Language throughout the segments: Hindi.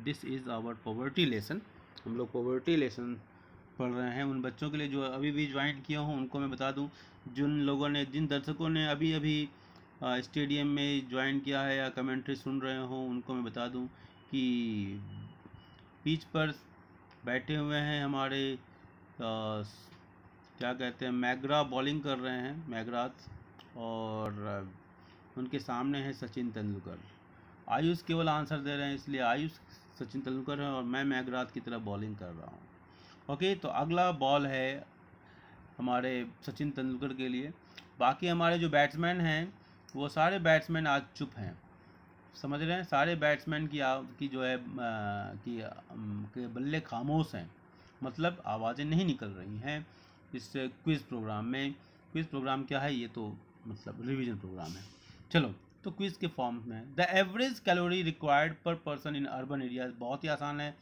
This is our poverty lesson. हम लोग पॉवर्टी लेसन पढ़ रहे हैं। उन बच्चों के लिए जो अभी भी ज्वाइन किया हूँ उनको मैं बता दूँ, जिन दर्शकों ने अभी अभी स्टेडियम में ज्वाइन किया है या कमेंट्री सुन रहे हो, उनको मैं बता दूँ कि पिच पर बैठे हुए हैं हमारे क्या कहते हैं, मैगरा बॉलिंग कर रहे हैं, मैगराथ, और उनके सामने है सचिन तेंदुलकर। आयुष केवल आंसर दे रहे हैं, इसलिए आयुष सचिन तेंदुलकर है और मैं मैगराथ की तरफ बॉलिंग कर रहा हूँ। ओके, तो अगला बॉल है हमारे सचिन तेंदुलकर के लिए। बाकी हमारे जो बैट्समैन हैं वो सारे बैट्समैन आज चुप हैं, समझ रहे हैं, सारे बैट्समैन की जो है कि बल्ले खामोश हैं, मतलब आवाज़ें नहीं निकल रही हैं इस क्विज़ प्रोग्राम में। क्विज़ प्रोग्राम क्या है, ये तो मतलब रिवीजन प्रोग्राम है। चलो, तो क्विज़ के फॉर्म में द एवरेज कैलोरी रिक्वायर्ड पर पर्सन इन अर्बन एरियाज, बहुत ही आसान है,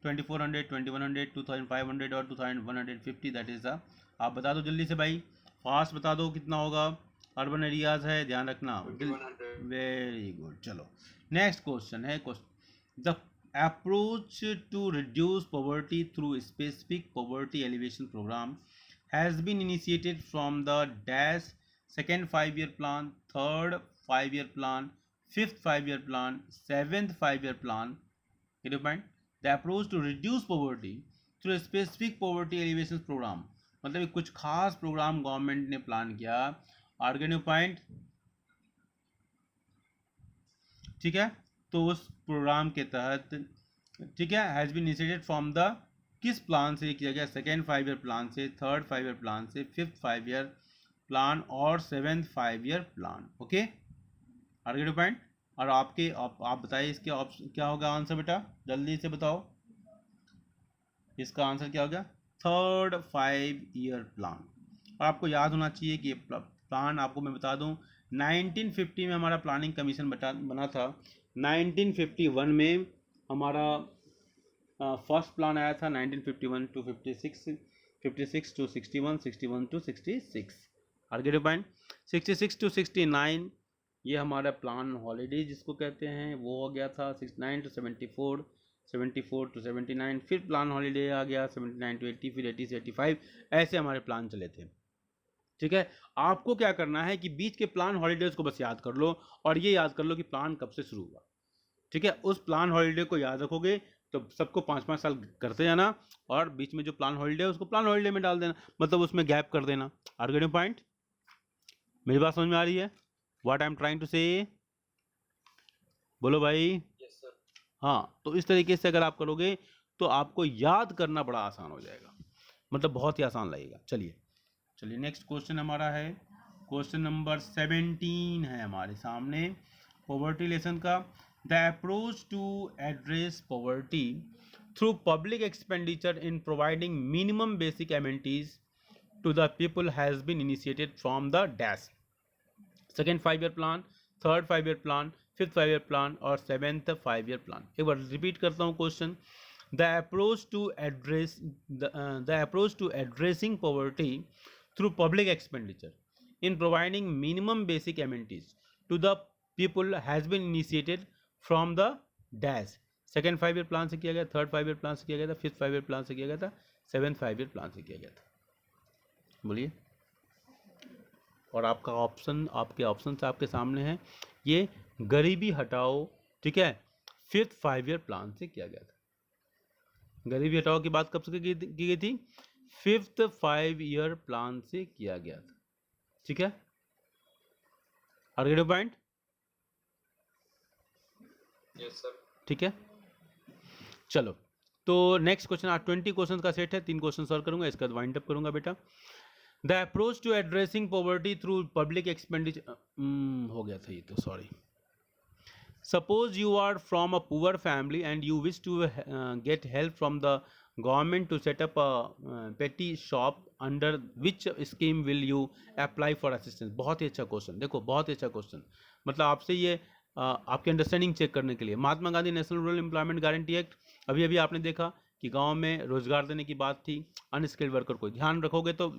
2400, 2100, 2500 और 2150, दैट इज़ द, आप बता दो जल्दी से भाई, फास्ट बता दो कितना होगा। अर्बन एरियाज है, ध्यान रखना। Very good. चलो, नेक्स्ट क्वेश्चन है the approach to reduce poverty through specific poverty alleviation programme has been initiated from the dash second 5 year plan, third 5 year plan, fifth 5 year plan, seventh 5 year plan. Point the approach to reduce poverty through specific poverty alleviation programme, मतलब कुछ खास प्रोग्राम गवर्नमेंट ने प्लान किया। आर्गेन्यू पॉइंट, ठीक है, तो उस प्रोग्राम के तहत, ठीक है, has been initiated from the, किस प्लान से किया गया, सेकेंड 5 year प्लान से, थर्ड 5 year प्लान से, फिफ्थ 5 year प्लान और सेवेंथ 5 year प्लान। ओके, आर्गेन्यू पॉइंट। और आप बताइए इसके ऑप्शन क्या होगा आंसर, बेटा जल्दी से बताओ, इसका आंसर क्या होगा, थर्ड 5 year प्लान। और आपको याद होना चाहिए कि प्लान, आपको मैं बता दूं, 1950 में हमारा प्लानिंग कमीशन बना था। 1951 में हमारा फर्स्ट प्लान आया था, 1951 टू 56, 56 टू 61, 61 टू 66। आर्गेन्यू पॉइंट, 66 टू 69 ये हमारा प्लान हॉलीडे जिसको कहते हैं वो हो गया था। 69 टू 74, 74 टू 79, फिर प्लान हॉलीडे आ गया, 79 टू 80, फिर 80 से 85, ऐसे हमारे प्लान चले थे। ठीक है, आपको क्या करना है कि बीच के प्लान हॉलीडेज को बस याद कर लो, और ये याद कर लो कि प्लान कब से शुरू हुआ। ठीक है, उस प्लान हॉलीडे को याद रखोगे तो सबको 5-5 साल करते जाना, और बीच में जो प्लान हॉलीडे है उसको प्लान हॉलीडे में डाल देना, मतलब उसमें गैप कर देना। आर्गेन्यू पॉइंट, मेरी बात समझ में आ रही है, what I am trying to say, बोलो भाई। Yes sir. हाँ, तो इस तरीके से अगर आप करोगे तो आपको याद करना बड़ा आसान हो जाएगा, मतलब बहुत ही आसान लगेगा। चलिए नेक्स्ट क्वेश्चन हमारा है, क्वेश्चन नंबर 17 है हमारे सामने, पॉवर्टी लेसन का। The approach to address poverty through public expenditure in providing minimum basic amenities to the people has been initiated from the dash second 5 year plan, third 5 year plan, fifth 5 year plan और सेवेंथ 5 year प्लान। एक बार रिपीट करता हूँ question, the approach to addressing poverty through public expenditure in providing minimum basic amenities to the people has been initiated from the dash second 5 year plan से किया गया, थर्ड 5 year प्लान से किया गया था, फिफ्थ 5 year प्लान से किया गया था, सेवेंथ 5 year प्लान से किया गया था। बोलिए। और आपका ऑप्शन, आपके ऑप्शन से आपके सामने है, ये गरीबी हटाओ, ठीक है, फिफ्थ 5 year प्लान से किया गया था। गरीबी हटाओ की बात कब से की गई थी, फिफ्थ 5 year प्लान से किया गया था। ठीक है, आर्गेन्यू पॉइंट, यस सर। ठीक है। चलो, तो नेक्स्ट क्वेश्चन, आज 20 क्वेश्चन का सेट है, 3 क्वेश्चन सॉल्व करूंगा, इसका वाइंड अप करूंगा बेटा। The approach to addressing poverty through public expenditure, हो गया था ये तो, sorry. Suppose you are from a poor family and you wish to get help from the government to set up a petty shop, under which scheme will you apply for assistance? बहुत ही अच्छा क्वेश्चन, देखो बहुत ही अच्छा क्वेश्चन, मतलब आपसे ये आपकी अंडरस्टैंडिंग चेक करने के लिए। Mahatma Gandhi National Rural Employment Guarantee Act, अभी अभी आपने देखा कि गांव में रोजगार देने की बात थी, अनस्किल्ड वर्कर को ध्यान रखोगे तो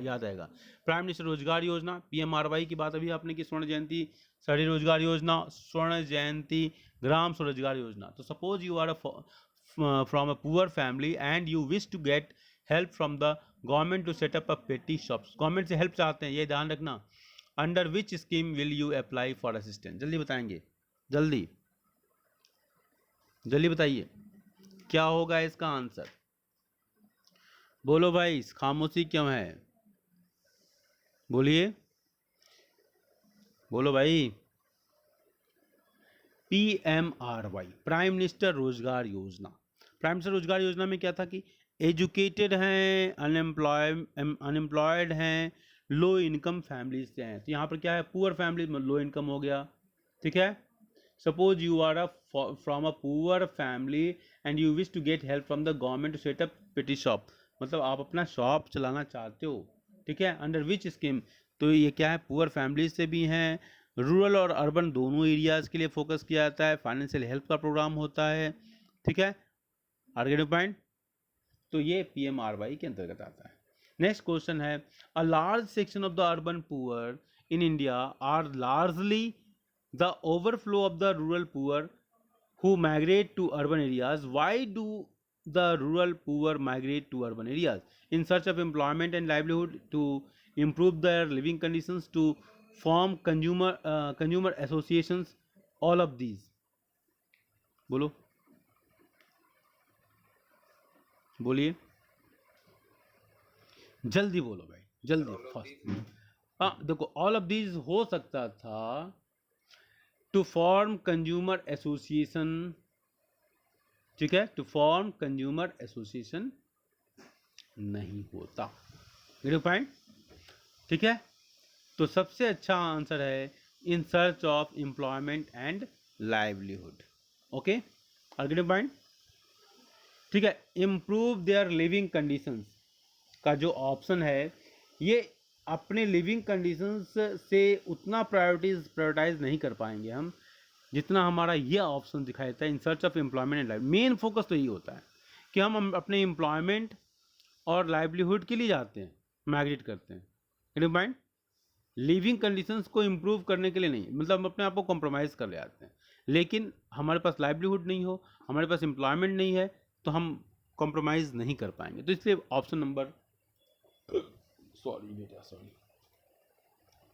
याद आएगा। प्राइम मिनिस्टर रोजगार योजना, PMRY की बात अभी आपने की, स्वर्ण जयंती शहरी रोजगार योजना, स्वर्ण जयंती ग्राम स्वरोजगार योजना। तो suppose you are from a poor family and you wish to get help from the government to set up a petty shops, government से हेल्प चाहते हैं, ये ध्यान रखना। Under which scheme will you apply for assistant, जल्दी बताएंगे, जल्दी जल्दी बताइए क्या होगा इसका आंसर, बोलो भाई, खामोशी क्यों है, बोलिए, बोलो भाई। PMRY, प्राइम मिनिस्टर रोजगार योजना। प्राइम मिनिस्टर रोजगार योजना में क्या था कि एजुकेटेड हैं, अनएम्प्लॉयड हैं, लो इनकम फैमिलीज से हैं। तो यहाँ पर क्या है, पुअर फैमिली, लो इनकम हो गया, ठीक है। Suppose you are from a poor family and you wish to get help from the government to set up petty shop, मतलब आप अपना शॉप चलाना चाहते हो, ठीक है। अंडर विच स्कीम, तो ये क्या है, पुअर फैमिलीज से भी हैं, रूरल और अर्बन दोनों एरियाज के लिए फोकस किया जाता है, फाइनेंशियल हेल्प का प्रोग्राम होता है, ठीक है। आर्गेटिव पॉइंट, तो ये PMRY के अंतर्गत आता है। नेक्स्ट क्वेश्चन है, a large section of the urban poor in India are largely the overflow of the rural poor who migrate to urban areas. Why do the rural poor migrate to urban areas in search of employment and livelihood, to improve their living conditions, to form consumer associations, all of these? बोलो, बोलिए, जल्दी बोलो भाई, जल्दी फास्ट। हाँ देखो, ऑल ऑफ दीज हो सकता था, टू फॉर्म कंज्यूमर एसोसिएशन, ठीक है, टू फॉर्म कंज्यूमर एसोसिएशन नहीं होता, पॉइंट, ठीक है। तो सबसे अच्छा आंसर है in search of employment and livelihood, okay, आर्गेटिव पॉइंट, ठीक है। इम्प्रूव देयर लिविंग कंडीशंस का जो ऑप्शन है, ये अपने लिविंग कंडीशंस से उतना प्रायोरिटाइज नहीं कर पाएंगे हम जितना हमारा ये ऑप्शन दिखाई देता है, in search of employment and live. Main focus तो यही होता है कि हम अपने एम्प्लॉयमेंट और लाइवलीहुड के लिए जाते हैं, माइग्रेट करते हैं, पॉइंट। लिविंग कंडीशंस को इम्प्रूव करने के लिए नहीं, मतलब हम अपने आप को कॉम्प्रोमाइज़ कर ले आते हैं, लेकिन हमारे पास लाइवलीहुड नहीं हो, हमारे पास एम्प्लॉयमेंट नहीं है, तो हम कॉम्प्रोमाइज़ नहीं कर पाएंगे। तो इसलिए ऑप्शन नंबर, सॉरी बेटा सॉरी,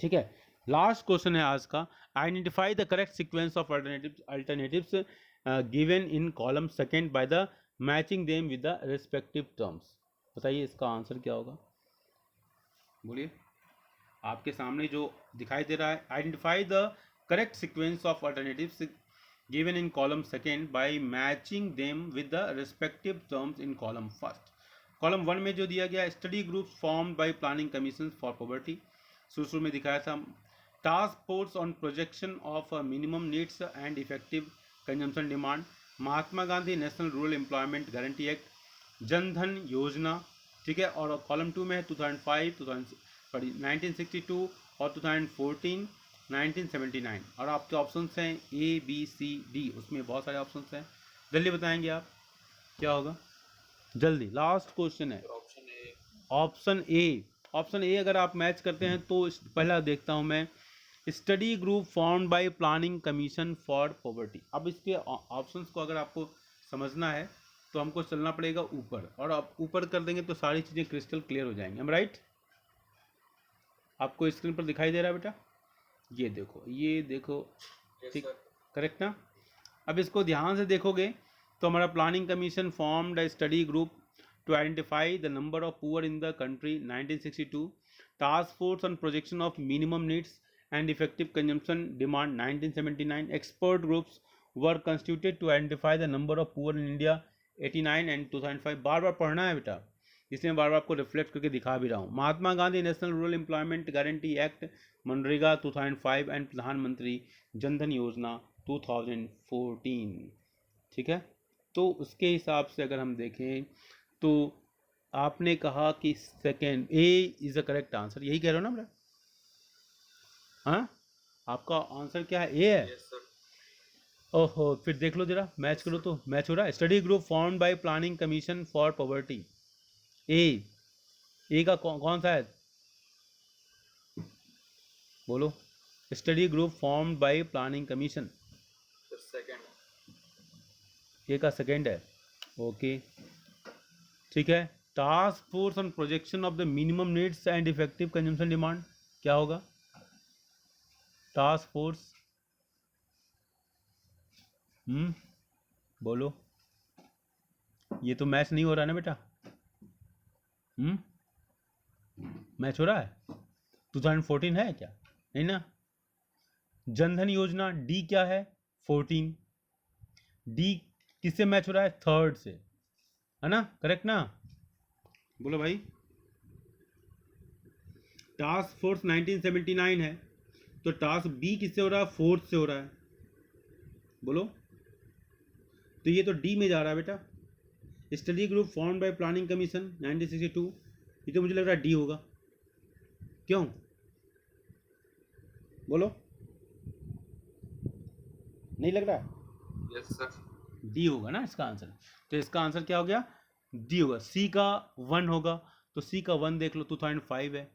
ठीक है। लास्ट क्वेश्चन है आज का, identify the correct sequence of alternatives given in column second by the matching them with the respective terms. बताइए इसका आंसर क्या होगा, बोलिए। आपके सामने जो दिखाई दे रहा है, identify the correct sequence of alternatives given in column second by matching them with the respective terms in column first. Column 1 में जो दिया गया, study group formed by planning commission for poverty, शुरू में दिखाया था। Task force on projection of minimum needs and effective consumption demand, Mahatma Gandhi National Rural Employment Guarantee act, Jan Dhan योजना, ठीक है। और कॉलम 2 में है 2005 1962 और 2014 1979। और आपके ऑप्शंस हैं ABCD, उसमें बहुत सारे ऑप्शंस हैं, जल्दी बताएंगे आप क्या होगा, जल्दी। लास्ट क्वेश्चन है, option A. Option A. Option A अगर आप मैच करते हैं तो पहला देखता हूं मैं, study group formed by planning commission for poverty. अब इसके ऑप्शंस को अगर आपको समझना है तो हमको चलना पड़ेगा ऊपर, और आप ऊपर कर देंगे तो सारी चीज़ें क्रिस्टल क्लियर हो जाएंगी, हम राइट। आपको स्क्रीन पर दिखाई दे रहा है बेटा, ये देखो, ये देखो, ठीक, करेक्ट ना। अब इसको ध्यान से देखोगे तो हमारा planning commission formed a study group to identify the number of poor in the country 1962, task force on projection of minimum needs and effective consumption demand 1979, expert groups were constituted to identify the number of poor in India 89 and 2005। बार बार पढ़ना है बेटा, इसलिए बार बार आपको रिफ्लेक्ट करके दिखा भी रहा हूँ। Mahatma Gandhi National Rural Employment Guarantee Act, MNREGA 2005 and Pradhan Mantri Jan Dhan योजना 2014, ठीक है। तो उसके हिसाब से अगर हम देखें तो आपने कहा कि second A is a correct answer, यही कह रहे हो ना बेटा, हाँ आपका आंसर क्या है, ए है। Yes sir. ओहो, फिर देख लो जरा, मैच करो तो मैच हो रहा है। Study group formed by planning commission for poverty. A का कौन सा है, बोलो। Study group formed by planning commission, sir second. A का सेकेंड है। ओके, ठीक है। Task force on projection of the minimum needs and effective consumption demand, क्या होगा? टास्क फोर्स, बोलो। ये तो मैच नहीं हो रहा ना बेटा, मैच हो रहा है? 2014 है क्या? नहीं ना। जनधन योजना डी क्या है? 14। डी किससे मैच हो रहा है? थर्ड से, है ना? करेक्ट ना? बोलो भाई। टास्क फोर्स 1979 है, तो टास्क बी किससे हो रहा है? फोर्थ से हो रहा है, बोलो। तो ये तो डी में जा रहा है बेटा। Study group form by planning commission 1962, ये तो मुझे लग रहा है डी होगा, क्यों? बोलो, नहीं लग रहा? Yes sir. डी होगा ना इसका आंसर। तो इसका आंसर क्या हो गया? डी होगा। सी का 1 होगा, तो सी का 1 देख लो, 2005 है,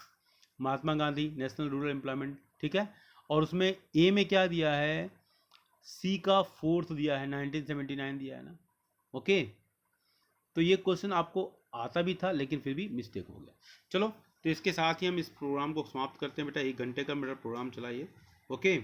महात्मा गांधी नेशनल रूरल एम्प्लॉयमेंट, ठीक है। और उसमें ए में क्या दिया है? सी का फोर्थ दिया है, 1979 दिया है ना। ओके, तो ये क्वेश्चन आपको आता भी था, लेकिन फिर भी मिस्टेक हो गया। चलो, तो इसके साथ ही हम इस प्रोग्राम को समाप्त करते हैं बेटा। 1 घंटे का मेरा प्रोग्राम चला ये। ओके।